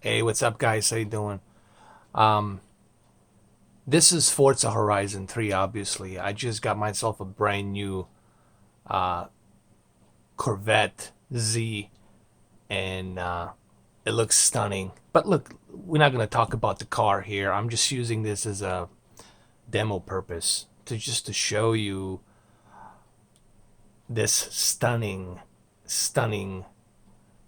Hey, what's up, guys? How you doing? Um, this is Forza Horizon 3, obviously. I just got myself a brand new uh, Corvette Z, and it looks stunning. But look, we're not going to talk about the car here. I'm just using this as a demo purpose to show you this stunning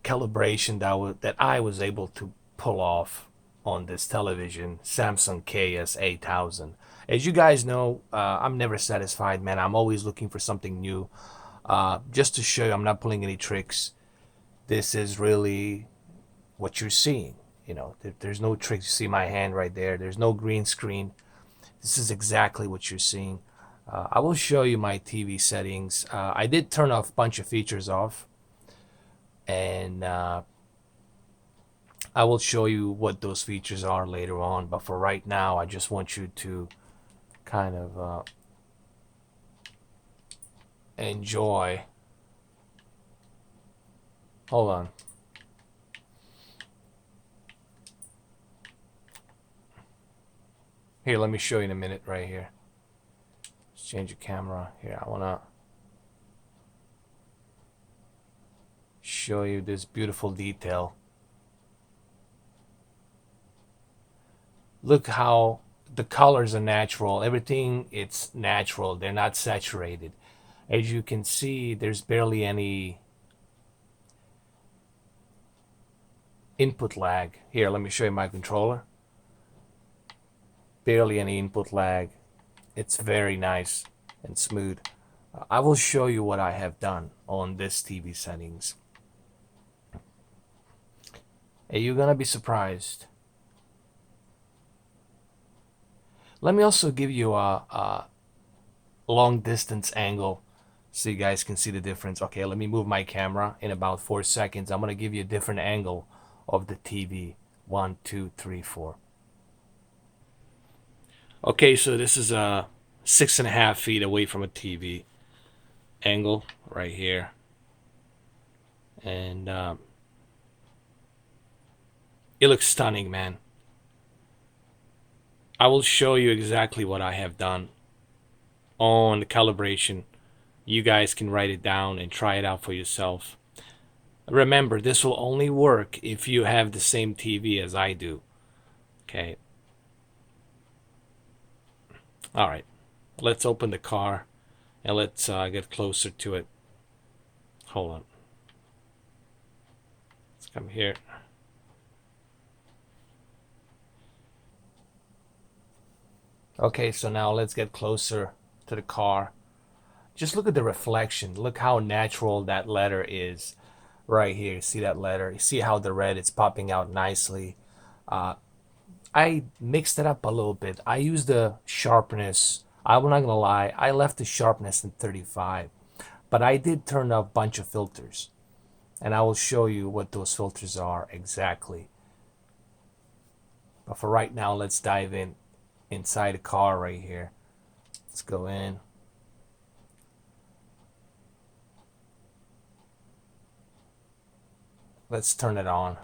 calibration that I was able to pull off on this television, Samsung KS 8000. As you guys know, I'm never satisfied, man. I'm always looking for something new. Just to show you, I'm not pulling any tricks. This is really what you're seeing. You know, there's no tricks. You see my hand right there. There's no green screen. This is exactly what you're seeing. I will show you my TV settings. I did turn off a bunch of features off, and I will show you what those features are later on, but for right now, I just want you to kind of enjoy. Hold on. Here, let me show you in a minute right here. Let's change the camera. Here, I want to show you this beautiful detail. Look how the colors are natural. Everything, it's natural. They're not saturated. As you can see, there's barely any input lag. Here, let me show you my controller. Barely any input lag. It's very nice and smooth. I will show you what I have done on this TV settings. And you're gonna be surprised. Let me also give you a long distance angle so you guys can see the difference. Okay, let me move my camera in about 4 seconds. I'm gonna give you a different angle of the TV. 1, 2, 3, 4. Okay, so this is a 6.5 feet away from a TV angle right here, and it looks stunning, man. I will show you exactly what I have done on the calibration. You guys can write it down and try it out for yourself. Remember, this will only work if you have the same TV as I do. Okay. All right. Let's open the car and let's get closer to it. Hold on. Let's come here. Okay, so now let's get closer to the car. Just look at the reflection. Look how natural that letter is right here. See that letter? You see how the red is popping out nicely. Uh, I mixed it up a little bit. I used the sharpness. I'm not gonna lie. I left the sharpness in 35, but I did turn up a bunch of filters, and I will show you what those filters are exactly. But for right now, let's dive in inside the car right here. Let's go in. Let's turn it on.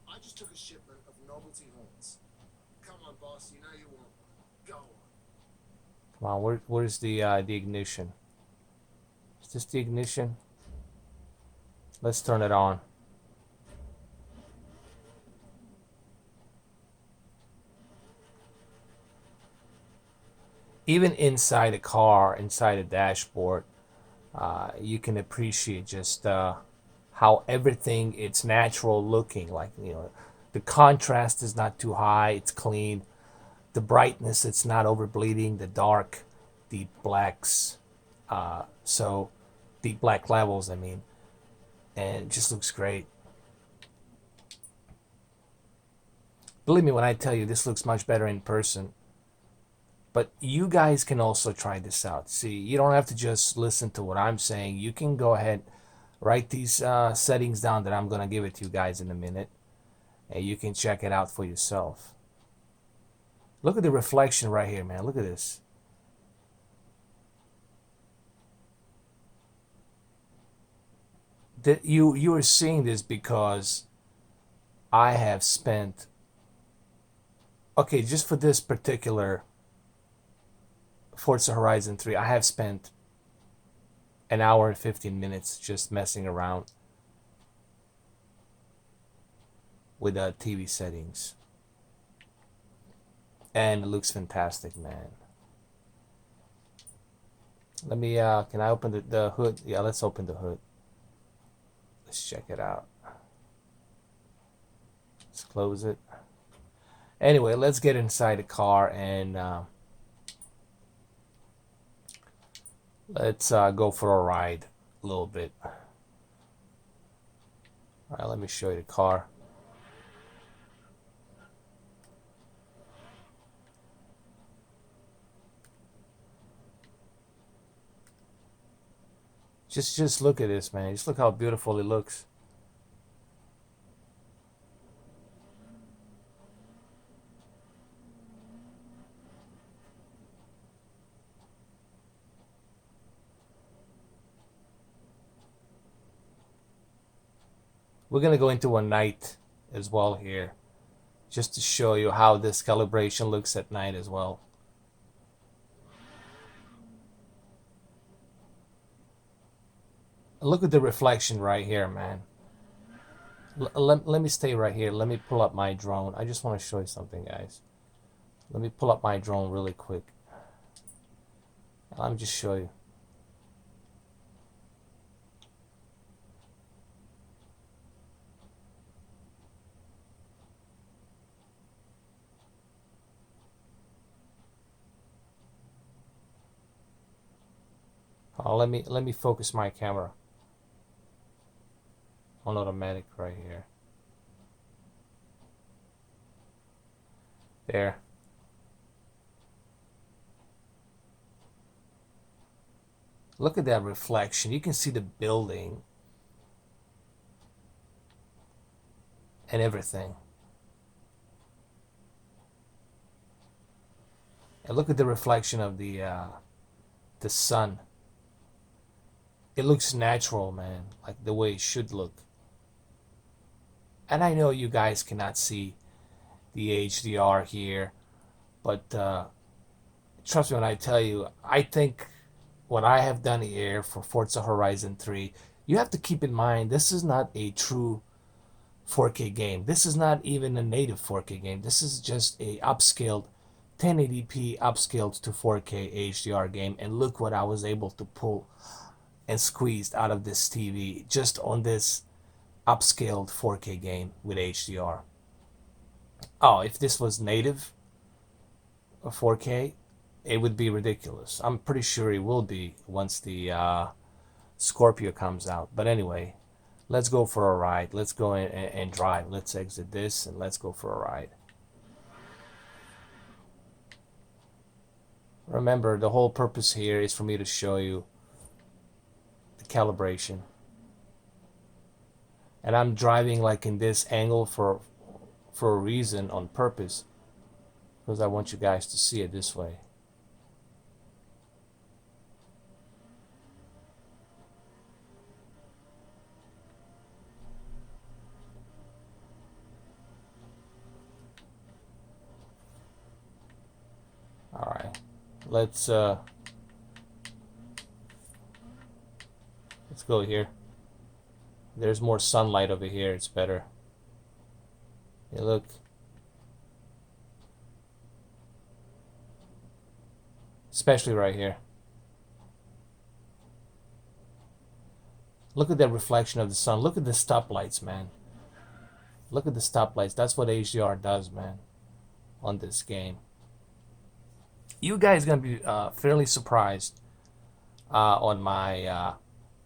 I just took a shipment of novelty horns. Come on, boss, you know you want one. Go on. Come on, where's the ignition? Is this the ignition? Let's turn it on. Even inside a car, inside a dashboard, you can appreciate just how everything it's natural looking. Like, you know, the contrast is not too high. It's clean. The brightness, it's not over bleeding. The dark, deep blacks. So deep black levels, I mean, and it just looks great. Believe me when I tell you, this looks much better in person. But you guys can also try this out. See, you don't have to just listen to what I'm saying. You can go ahead, write these settings down that I'm going to give it to you guys in a minute, and you can check it out for yourself. Look at the reflection right here, man. Look at this. You are seeing this because I have spent, okay, just for this particular Forza Horizon 3, I have spent an hour and 15 minutes just messing around with the TV settings. And it looks fantastic, man. Let me, can I open the hood? Yeah, let's open the hood. Let's check it out. Let's close it. Anyway, let's get inside the car and let's go for a ride a little bit. All right, let me show you the car. Just look at this, man. Just look how beautiful it looks. We're gonna go into a night as well here, just to show you how this calibration looks at night as well. Look at the reflection right here, man. Let me stay right here. Let me pull up my drone. I just want to show you something, guys. Let me pull up my drone really quick. Let me just show you. Let me focus my camera on automatic right here. There. Look at that reflection. You can see the building and everything. And look at the reflection of the sun. It looks natural, man, like the way it should look. And I know you guys cannot see the HDR here, but trust me when I tell you, I think what I have done here for Forza Horizon 3, you have to keep in mind this is not a true 4K game. This is not even a native 4K game. This is just a upscaled 1080p upscaled to 4K HDR game. And look what I was able to pull and squeezed out of this TV just on this upscaled 4K game with HDR. Oh, if this was native 4K, it would be ridiculous. I'm pretty sure it will be once the Scorpio comes out. But anyway, let's go for a ride. Let's go and drive. Let's exit this and let's go for a ride. Remember, the whole purpose here is for me to show you the calibration. And I'm driving like in this angle for a reason, on purpose, because I want you guys to see it this way. All right, let's go here. There's more sunlight over here. It's better. Hey, look. Especially right here. Look at that reflection of the sun. Look at the stoplights, man. Look at the stoplights. That's what HDR does, man, on this game. You guys gonna be fairly surprised on my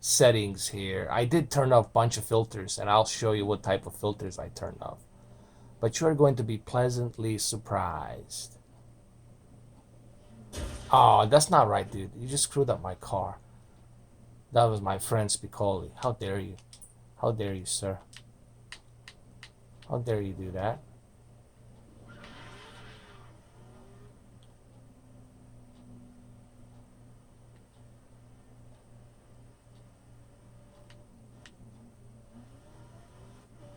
settings here. I did turn off a bunch of filters, and I'll show you what type of filters I turned off. But you're going to be pleasantly surprised. Oh, that's not right, dude. You just screwed up my car. That was my friend Spicoli. How dare you? How dare you, sir? How dare you do that?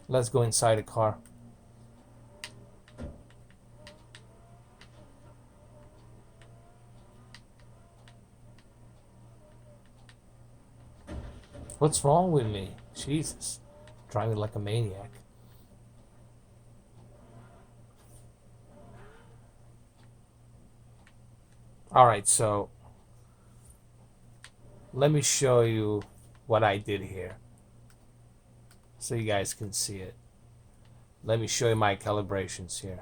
Let's go inside the car. What's wrong with me? Jesus. Driving like a maniac. Alright, so let me show you what I did here so you guys can see it. Let me show you my calibrations here.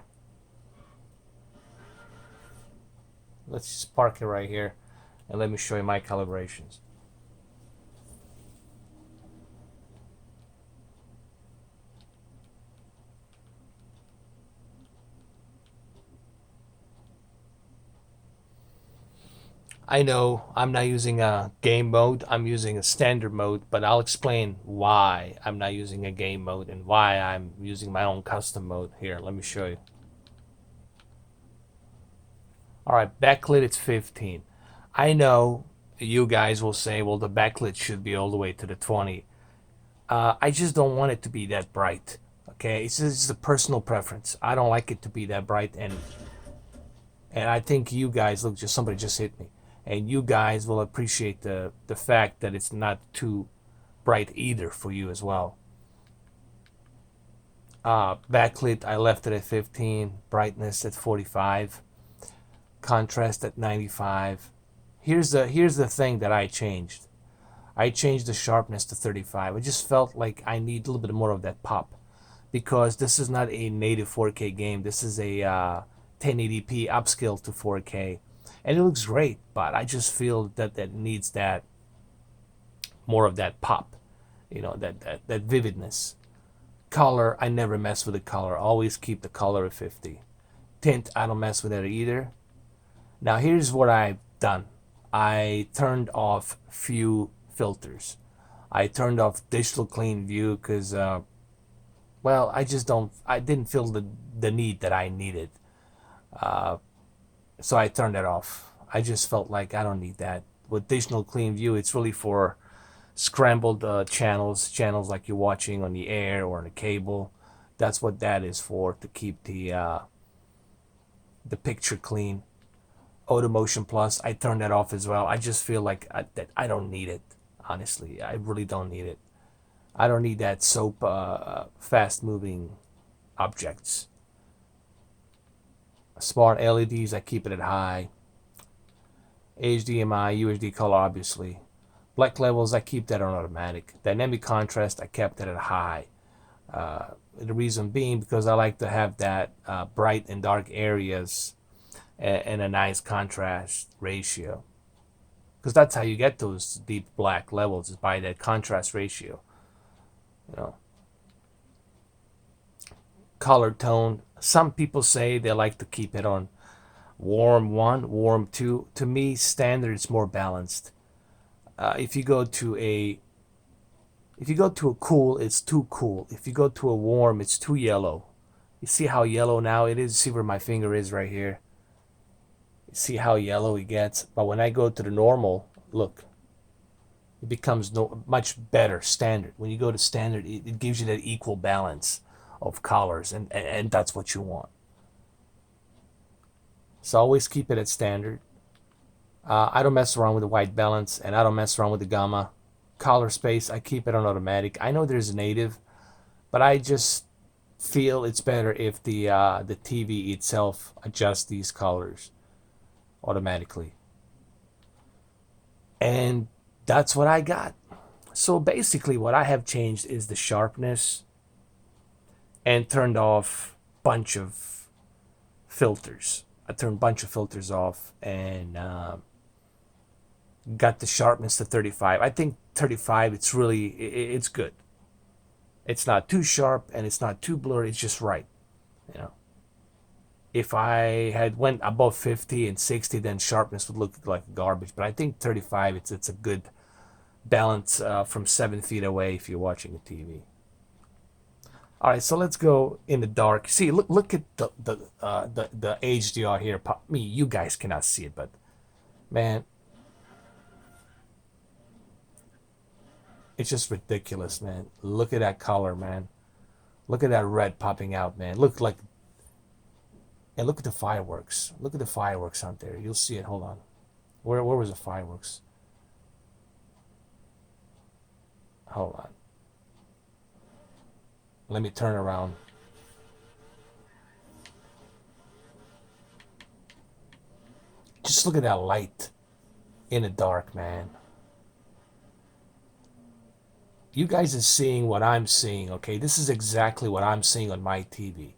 Let's just park it right here and let me show you my calibrations. I know I'm not using a game mode, I'm using a standard mode, but I'll explain why I'm not using a game mode and why I'm using my own custom mode. Here, let me show you. Alright, backlit it's 15. I know you guys will say, well, the backlit should be all the way to the 20. I just don't want it to be that bright. Okay, it's just a personal preference. I don't like it to be that bright, and I think you guys, look, just somebody just hit me, and you guys will appreciate the fact that it's not too bright either for you as well. Backlit, I left it at 15, brightness at 45, contrast at 95. Here's the thing that I changed. I changed the sharpness to 35. I just felt like I need a little bit more of that pop, because this is not a native 4K game. This is a 1080p upscale to 4K, and it looks great. But I just feel that that needs that more of that pop, that vividness. Color, I never mess with the color. Always keep the color at 50. Tint, I don't mess with it either. Now here's what I've done. I turned off few filters. I turned off digital clean view because well, I didn't feel the need that I needed. So I turned it off. I just felt like I don't need that. With digital clean view, it's really for scrambled channels like you're watching on the air or on the cable. That's what that is for, to keep the picture clean. Auto Motion Plus, I turned that off as well. I just feel like that I don't need it. Honestly, I really don't need it. I don't need that soap, fast moving objects. Smart LEDs, I keep it at high. HDMI, UHD color, obviously. Black levels, I keep that on automatic. Dynamic contrast, I kept it at high. The reason being because I like to have that bright and dark areas and a nice contrast ratio. Because that's how you get those deep black levels, is by that contrast ratio. You know, color tone. Some people say they like to keep it on warm 1, warm 2. To me, standard is more balanced. If you go to a cool, it's too cool. If you go to a warm, it's too yellow. You see how yellow now it is? See where my finger is right here? You see how yellow it gets? But when I go to the normal, look, it becomes much better standard. When you go to standard, it gives you that equal balance of colors, and that's what you want. So always keep it at standard. I don't mess around with the white balance, and I don't mess around with the gamma. Color space, I keep it on automatic. I know there's native, but I just feel it's better if the TV itself adjusts these colors automatically. And that's what I got. So basically what I have changed is the sharpness and turned off bunch of filters. I turned a bunch of filters off and got the sharpness to 35. I think 35, it's good. It's not too sharp and it's not too blurry. It's just right. You know, if I had went above 50 and 60, then sharpness would look like garbage. But I think 35, it's a good balance from 7 feet away if you're watching a TV. All right, so let's go in the dark. See, look at the HDR here. Me, you guys cannot see it, but man, it's just ridiculous, man. Look at that color, man. Look at that red popping out, man. Look like, and look at the fireworks. Look at the fireworks out there. You'll see it. Hold on. Where was the fireworks? Hold on. Let me turn around. Just look at that light in the dark, man. You guys are seeing what I'm seeing, okay? This is exactly what I'm seeing on my TV.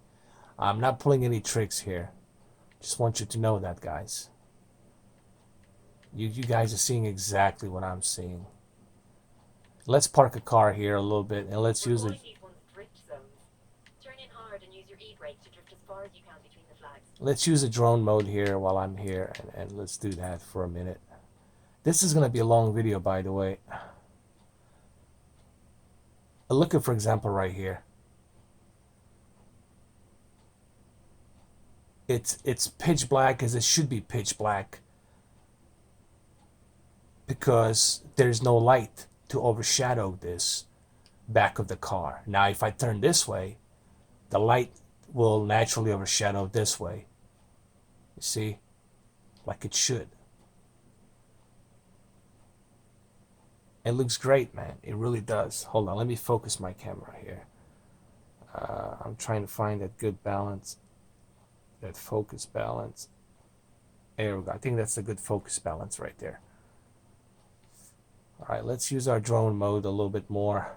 I'm not pulling any tricks here. Just want you to know that, guys. You guys are seeing exactly what I'm seeing. Let's park a car here a little bit and let's use it. Let's use a drone mode here while I'm here, and let's do that for a minute. This is going to be a long video, by the way. Look at, for example, right here. It's pitch black as it should be pitch black because there's no light to overshadow this back of the car. Now, if I turn this way, the light will naturally overshadow this way. You see? Like it should. It looks great, man. It really does. Hold on, let me focus my camera here. I'm trying to find that good balance, that focus balance. There we go. I think that's a good focus balance right there. All right, let's use our drone mode a little bit more.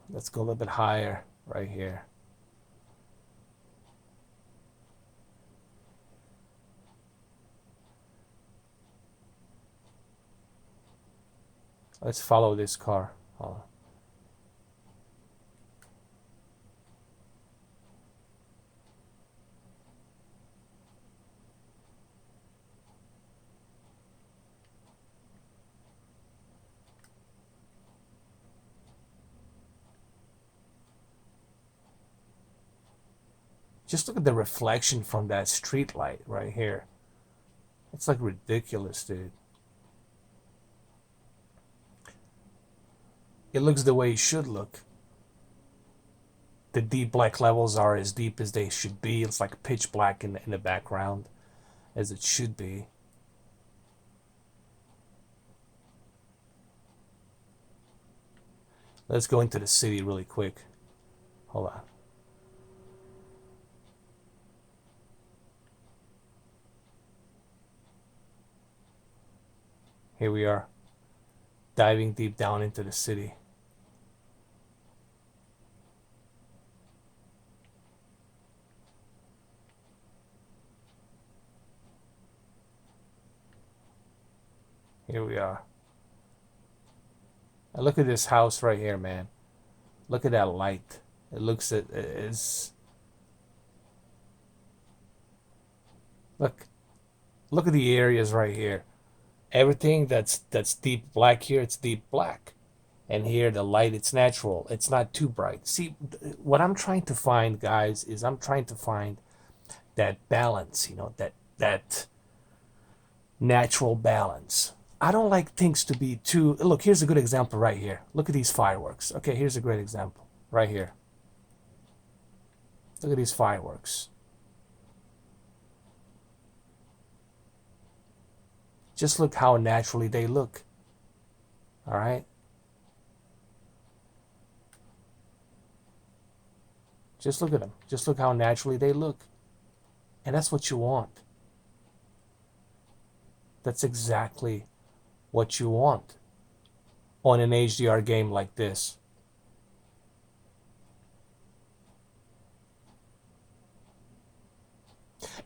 Let's go a little bit higher right here. Let's follow this car. Hold on. Just look at the reflection from that street light right here. It's like ridiculous, dude. It looks the way it should look. The deep black levels are as deep as they should be. It's like pitch black in the background, as it should be. Let's go into the city really quick. Hold on. Here we are, diving deep down into the city. Here we are. And look at this house right here, man. Look at that light. It looks at is. Look at the areas right here. Everything that's deep black here, it's deep black. And here the light, it's natural. It's not too bright. See, what I'm trying to find, guys, is I'm trying to find that balance, that natural balance. I don't like things to be too. Look, here's a good example right here. Look at these fireworks. Okay, here's a great example right here. Look at these fireworks. Just look how naturally they look. All right? Just look at them. Just look how naturally they look. And that's what you want. That's exactly what you want on an HDR game like this.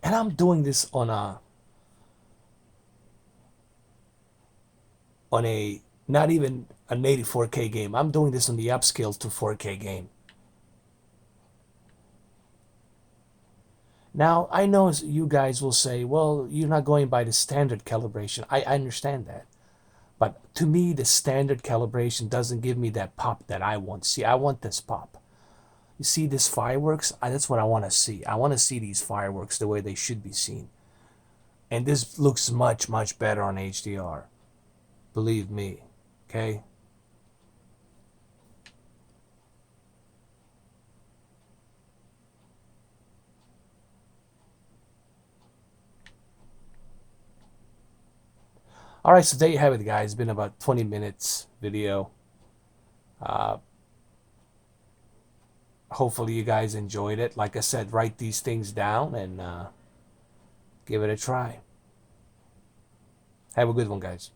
And I'm doing this on a not even a native 4K game. I'm doing this on the upscale to 4K game. Now, I know you guys will say, well, you're not going by the standard calibration. I understand that. But to me, the standard calibration doesn't give me that pop that I want. See, I want this pop. You see this fireworks? That's what I want to see. I want to see these fireworks the way they should be seen. And this looks much, much better on HDR. Believe me. Okay? All right, so there you have it, guys. It's been about 20 minutes video. Uh, Hopefully you guys enjoyed it. Like I said, write these things down and give it a try. Have a good one, guys.